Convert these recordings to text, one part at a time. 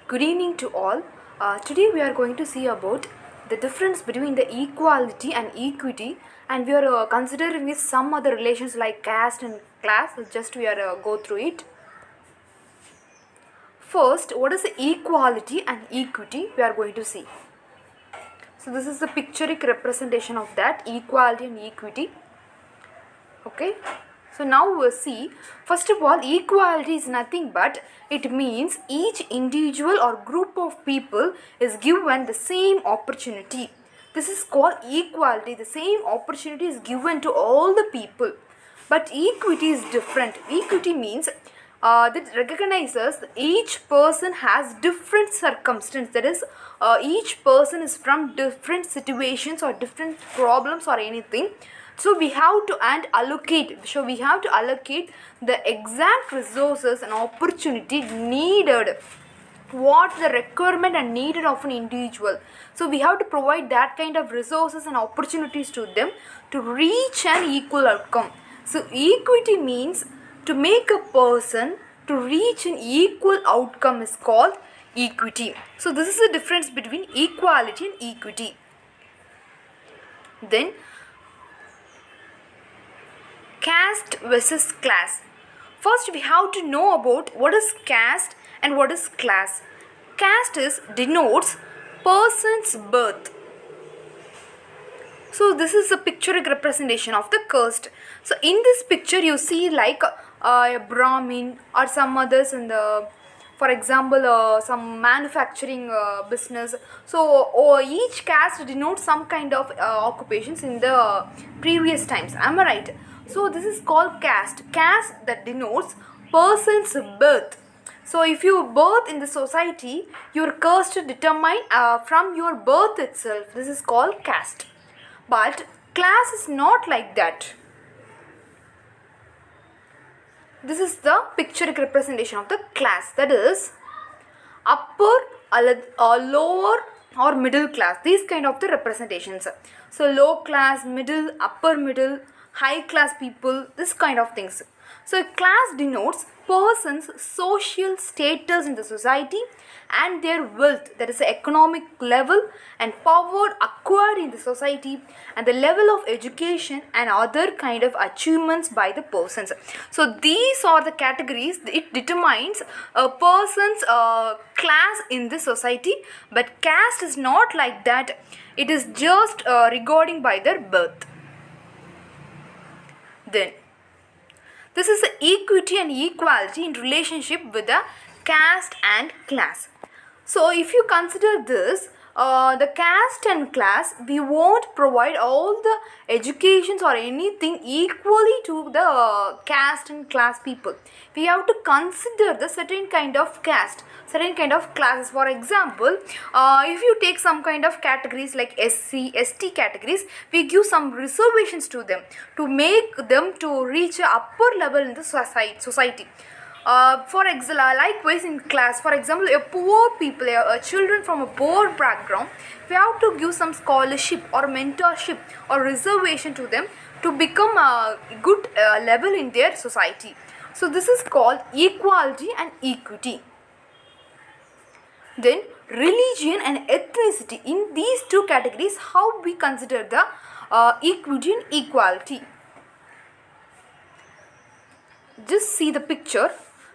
Good evening to all. Today we are going to see about the difference between the equality and equity, and we are considering with some other relations like caste and class. Just we are go through it. First, what is the equality and equity? We are going to see. So this is the pictorial representation of that equality and equity. Okay. So now we'll see, first of all, equality is nothing but it means each individual or group of people is given the same opportunity. This is called equality. The same opportunity is given to all the people. But equity is different. Equity means that recognizes each person has different circumstance. That is, each person is from different situations or different problems or anything. So we have to allocate the exact resources and opportunity needed, what the requirement and needed of an individual. So we have to provide that kind of resources and opportunities to them to reach an equal outcome. So equity means to make a person to reach an equal outcome is called equity. So this is the difference between equality and equity. Then caste versus class. First we have to know about what is caste and what is class. Caste denotes person's birth. So this is a pictorial representation of the caste. So in this picture you see like a Brahmin or some others in the, for example, some manufacturing business. So each caste denotes some kind of occupations in the previous times. Am I right? So this is called caste. Caste that denotes person's birth. So if you birth in the society, your caste determined from your birth itself. This is called caste. But class is not like that. This is the pictorial representation of the class. That is upper or lower or middle class. These kind of the representations. So low class, middle, upper middle, high class people, this kind of things. So class denotes person's social status in the society and their wealth, that is the economic level and power acquired in the society, and the level of education and other kind of achievements by the persons. So these are the categories. It determines a person's class in the society, but caste is not like that. It is just regarding by their birth. Then this is the equity and equality in relationship with the caste and class. So if you consider this, the caste and class, we won't provide all the educations or anything equally to the caste and class people. We have to consider the certain kind of caste, certain kind of classes. For example, if you take some kind of categories like SC, ST categories, we give some reservations to them to make them to reach a upper level in the society. For example, likewise in class, for example, a poor people, children from a poor background, we have to give some scholarship or mentorship or reservation to them to become a good level in their society. So this is called equality and equity. Then religion and ethnicity. In these two categories, how we consider the equity and equality. Just see the picture.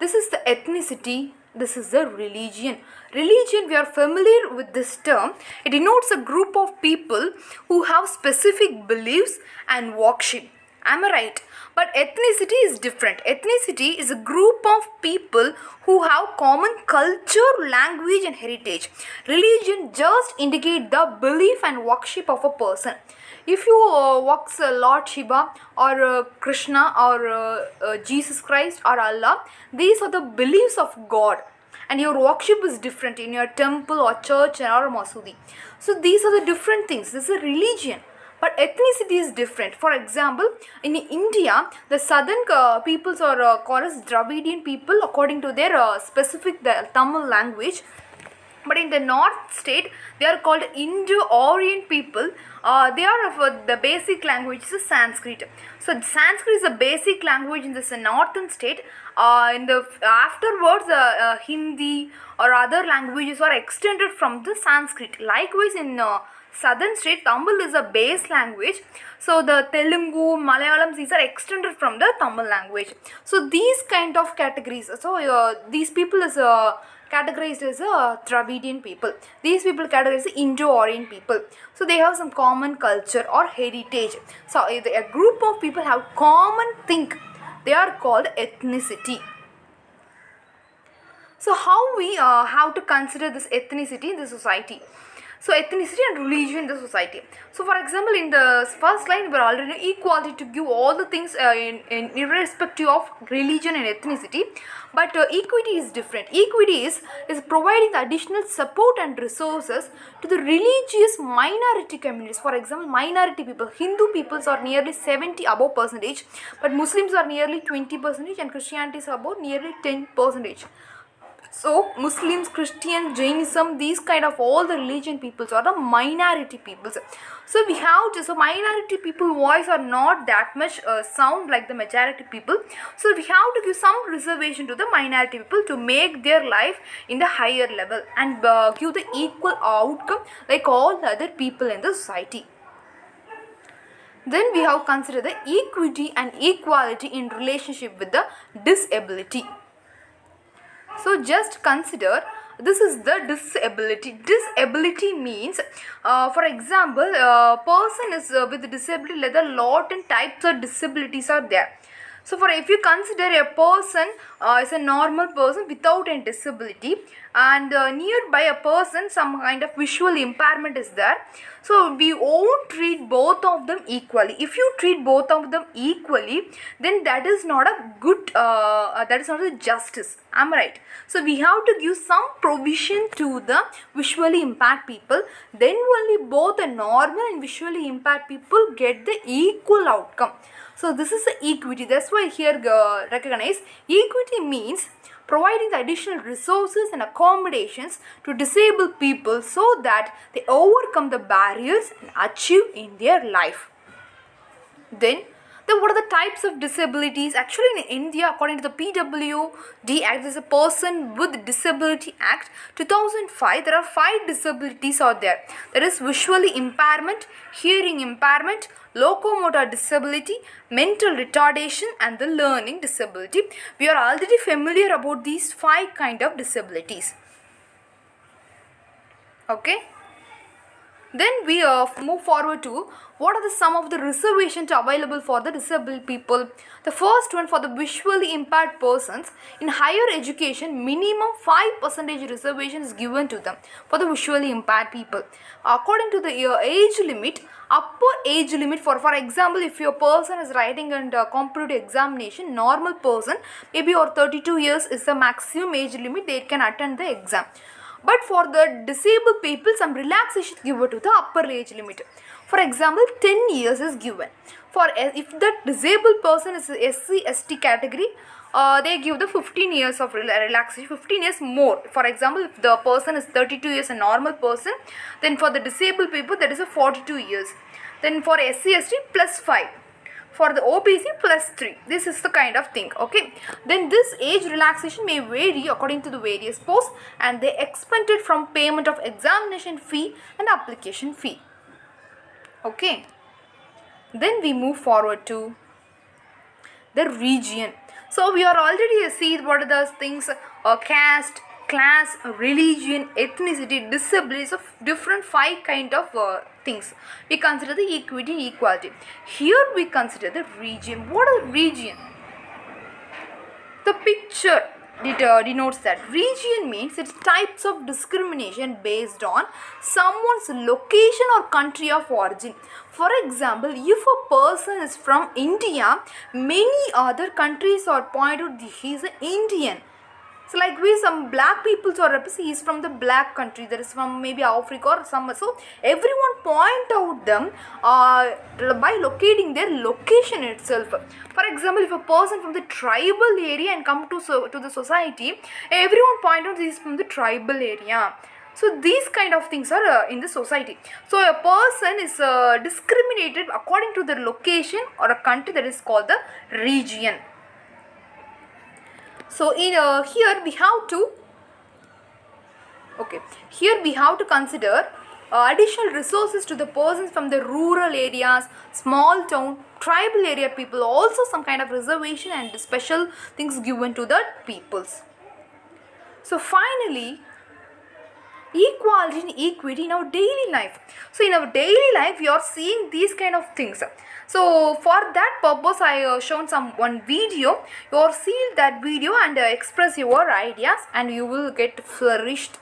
This is the ethnicity, this is the religion. Religion, we are familiar with this term. It denotes a group of people who have specific beliefs and worship. Am I right? But ethnicity is different. Ethnicity is a group of people who have common culture, language and heritage. Religion just indicates the belief and worship of a person. If you worship Lord Shiva or Krishna or Jesus Christ or Allah, these are the beliefs of God, and your worship is different in your temple or church or masjid. So these are the different things. This is a religion. But ethnicity is different. For example, in India, the southern peoples are called as Dravidian people according to their specific Tamil language. But in the north state, they are called Indo-Aryan people. They are of the basic language is Sanskrit. So Sanskrit is the basic language in this northern state. In the afterwards, Hindi or other languages are extended from the Sanskrit. Likewise, in southern state, Tamil is a base language. So the Telugu, Malayalam, these are extended from the Tamil language. So these kind of categories. So these people is categorized as Dravidian people. These people categorized as Indo-Aryan people. So they have some common culture or heritage. So if a group of people have common thing, they are called ethnicity. So how we have to consider this ethnicity in the society? So ethnicity and religion in the society. So for example, in the first line, we are already equality to give all the things in irrespective of religion and ethnicity. But equity is different. Equity is providing the additional support and resources to the religious minority communities. For example, minority people, Hindu peoples are nearly 70 above percentage, but Muslims are nearly 20% and Christianity is about nearly 10%. So Muslims, Christians, Jainism, these kind of all the religion peoples are the minority peoples. So we have to, so minority people voice are not that much sound like the majority people. So we have to give some reservation to the minority people to make their life in the higher level and give the equal outcome like all the other people in the society. Then we have considered the equity and equality in relationship with the disability. So just consider, this is the disability. Disability means, for example, a person is with disability, like a lot and types of disabilities are there. So for if you consider a person is a normal person without a disability, and nearby a person some kind of visual impairment is there, so we won't treat both of them equally. If you treat both of them equally, then that is not a good that is not a justice. Am I right? So we have to give some provision to the visually impaired people, then only both the normal and visually impaired people get the equal outcome. So this is the equity. That's why here recognize equity means providing the additional resources and accommodations to disabled people so that they overcome the barriers and achieve in their life. Then what are the types of disabilities? Actually in India, according to the PWD Act, there is a Person with Disability Act 2005. There are 5 disabilities out there. There is visually impairment, hearing impairment, locomotor disability, mental retardation and the learning disability. We are already familiar about these 5 kind of disabilities. Okay. Then we move forward to what are some of the reservations available for the disabled people. The first one, for the visually impaired persons in higher education, minimum 5% reservation is given to them for the visually impaired people. According to the age limit, upper age limit for example, if your person is writing and competitive examination, normal person maybe or 32 years is the maximum age limit they can attend the exam. But for the disabled people, some relaxation given to the upper age limit. For example, 10 years is given. For if the disabled person is SC/ST category, they give the 15 years of relaxation, 15 years more. For example, if the person is 32 years a normal person, then for the disabled people that is a 42 years. Then for SC/ST plus 5. For the OBC plus 3. This is the kind of thing. Okay. Then this age relaxation may vary according to the various posts, and they expended from payment of examination fee and application fee. Okay. Then we move forward to the region. So we are already see what are those things, caste, class, religion, ethnicity, disabilities of different 5 kind of things. We consider the equity and equality. Here we consider the region. What is region? The picture denotes that region means it's types of discrimination based on someone's location or country of origin. For example, if a person is from India, many other countries are pointed out he is an Indian. So like we, some black people are represented, he is from the black country, that is from maybe Africa or somewhere. So everyone point out them by locating their location itself. For example, if a person from the tribal area and come to the society, everyone point out he is from the tribal area. So these kind of things are in the society. So a person is discriminated according to their location or a country, that is called the region. So in here we have to consider additional resources to the persons from the rural areas, small town, tribal area people, also some kind of reservation and special things given to the peoples. So finally, equality and equity in our daily life. So in our daily life we are seeing these kind of things. So for that purpose I shown one video. You are see that video and express your ideas and you will get flourished.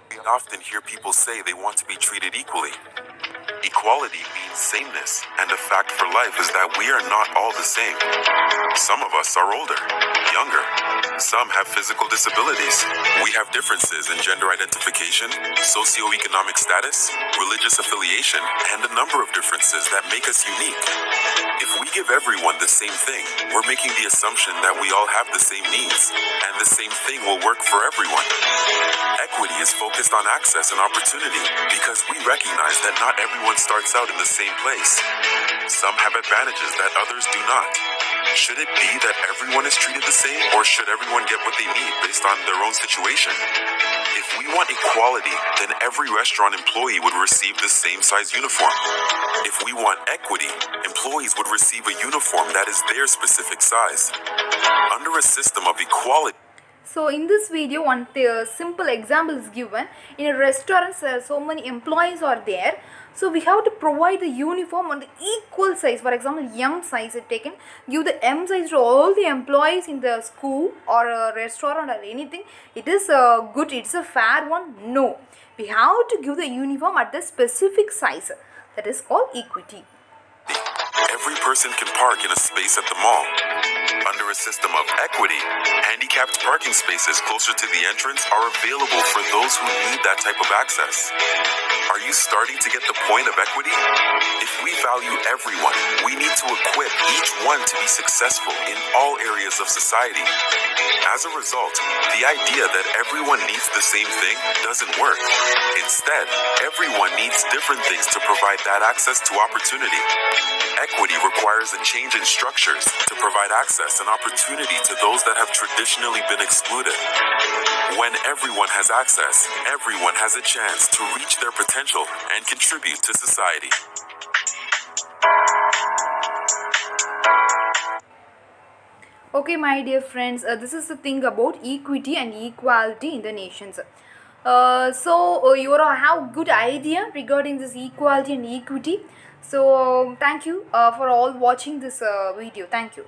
We often hear people say they want to be treated equally. Equality means sameness, and a fact for life is that we are not all the same. Some of us are older, younger. Some have physical disabilities. We have differences in gender identification, socioeconomic status, religious affiliation, and a number of differences that make us unique. If we give everyone the same thing, we're making the assumption that we all have the same needs, and the same thing will work for everyone. Equity is focused on access and opportunity because we recognize that not everyone starts out in the same place. Some have advantages that others do not. Should it be that everyone is treated the same, or should everyone get what they need based on their own situation? If we want equality, then every restaurant employee would receive the same size uniform. If we want equity, employees would receive a uniform that is their specific size. Under a system of equality, so in this video, one simple example is given. In a restaurant, so many employees are there. So we have to provide the uniform on the equal size. For example, M size is taken. Give the M size to all the employees in the school or a restaurant or anything. It is good. It's a fair one. No. We have to give the uniform at the specific size. That is called equity. Every person can park in a space at the mall. Under a system of equity, handicapped parking spaces closer to the entrance are available for those who need that type of access. Are you starting to get the point of equity? If we value everyone, we need to equip each one to be successful in all areas of society. As a result, the idea that everyone needs the same thing doesn't work. Instead, everyone needs different things to provide that access to opportunity. Equity requires a change in structures to provide access and opportunity to those that have traditionally been excluded. When everyone has access, everyone has a chance to reach their potential and contribute to society. Okay, my dear friends, this is the thing about equity and equality in the nations. You have good idea regarding this equality and equity. So thank you for all watching this video. Thank you.